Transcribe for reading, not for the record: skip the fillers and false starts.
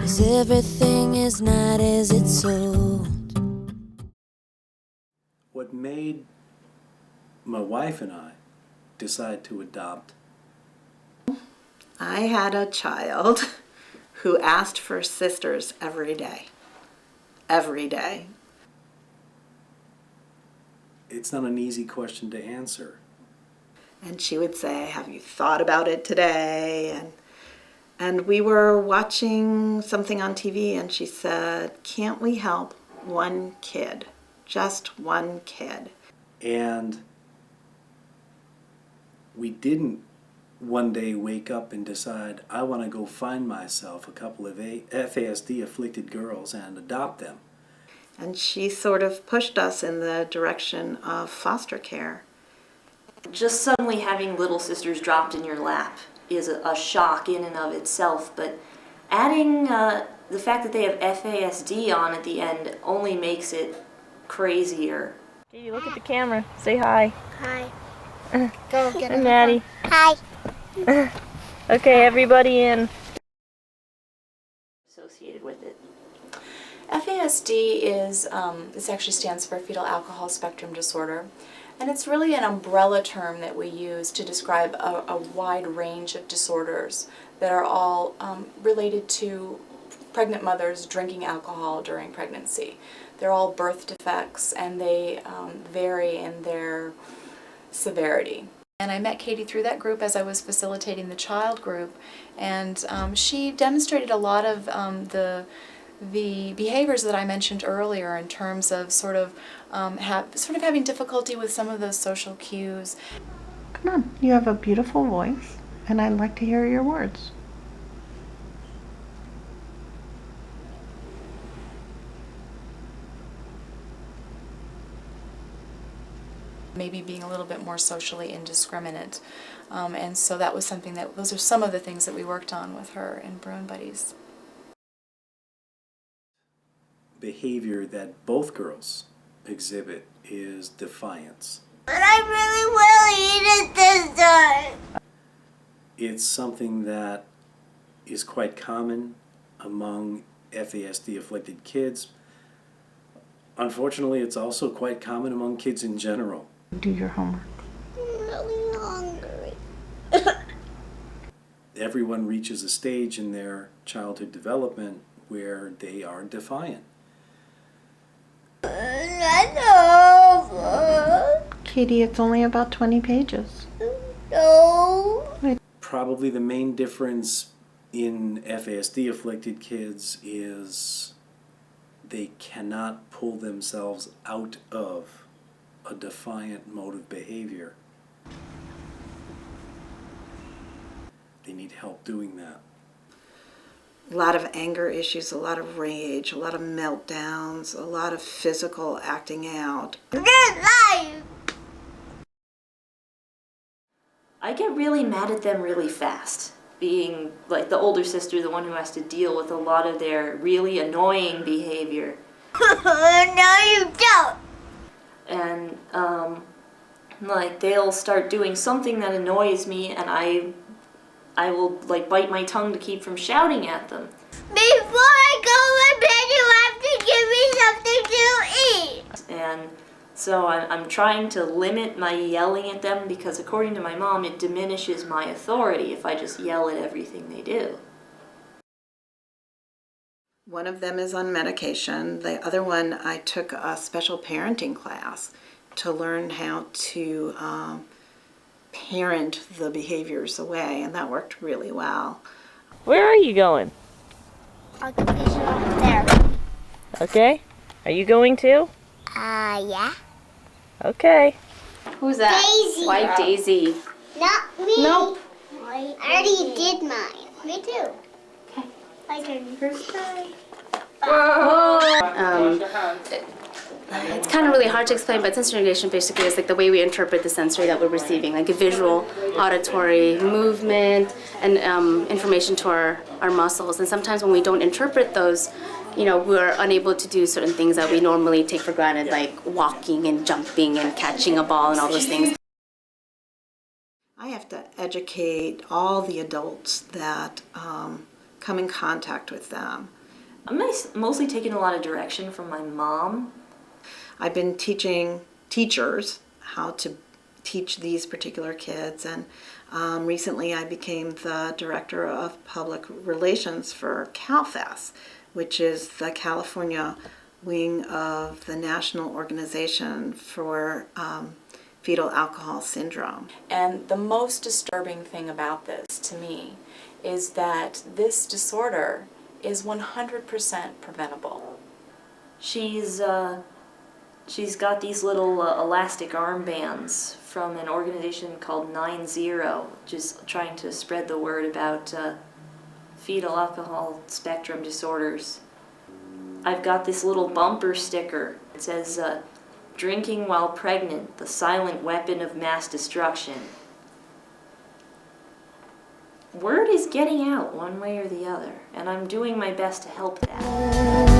'cause everything is not as it's sold. What made my wife and I decide to adopt? I had a child who asked for sisters every day. Every day. It's not an easy question to answer. And she would say, have you thought about it today? And we were watching something on TV and she said, can't we help one kid? Just one kid. And we didn't one day wake up and decide, I want to go find myself a couple of FASD afflicted girls and adopt them. And she sort of pushed us in the direction of foster care. Just suddenly having little sisters dropped in your lap is a shock in and of itself, but adding the fact that they have FASD on at the end only makes it crazier. Katie, look at the camera. Say hi. Hi. Go get And Maddie. Hi. Okay, everybody in. Associated with it. FASD is, this actually stands for fetal alcohol spectrum disorder, and it's really an umbrella term that we use to describe a wide range of disorders that are all related to pregnant mothers drinking alcohol during pregnancy. They're all birth defects and they vary in their severity. And I met Katie through that group as I was facilitating the child group, and she demonstrated a lot of the behaviors that I mentioned earlier in terms of sort of having difficulty with some of those social cues. Come on, you have a beautiful voice, and I'd like to hear your words. Maybe being a little bit more socially indiscriminate. And so that was something that, those are some of the things that we worked on with her in Bruin Buddies. Behavior that both girls exhibit is defiance. But I really will eat it this time. It's something that is quite common among FASD afflicted kids. Unfortunately, it's also quite common among kids in general. Do your homework. I'm really hungry. Everyone reaches a stage in their childhood development where they are defiant. That's over. Katie, it's only about 20 pages. No. Probably the main difference in FASD afflicted kids is they cannot pull themselves out of a defiant mode of behavior. They need help doing that. A lot of anger issues, a lot of rage, a lot of meltdowns, a lot of physical acting out. Good life. I get really mad at them really fast, being like the older sister, the one who has to deal with a lot of their really annoying behavior. No, you don't. And like they'll start doing something that annoys me, and I will like bite my tongue to keep from shouting at them. Before I go to bed, you have to give me something to eat. And so I'm trying to limit my yelling at them because according to my mom, it diminishes my authority if I just yell at everything they do. One of them is on medication. The other one, I took a special parenting class to learn how to parent the behaviors away, and that worked really well. Where are you going? Occupation over there. Okay. Are you going too? Yeah. Okay. Who's that? Daisy. White Daisy. Not me. Nope. I already did mine. Me too. Okay. My turn. First time. It's kind of really hard to explain, but sensory integration basically is like the way we interpret the sensory that we're receiving, like a visual, auditory, movement, and information to our muscles. And sometimes when we don't interpret those, you know, we're unable to do certain things that we normally take for granted, like walking and jumping and catching a ball and all those things. I have to educate all the adults that come in contact with them I'm mostly taking a lot of direction from my mom. I've been teaching teachers how to teach these particular kids, and recently I became the director of public relations for CalFAS, which is the California wing of the National Organization for Fetal Alcohol Syndrome. And the most disturbing thing about this to me is that this disorder is 100% preventable. She's got these little elastic armbands from an organization called 9-0, which is trying to spread the word about fetal alcohol spectrum disorders. I've got this little bumper sticker. It says, "Drinking while pregnant, the silent weapon of mass destruction." Word is getting out one way or the other, and I'm doing my best to help that.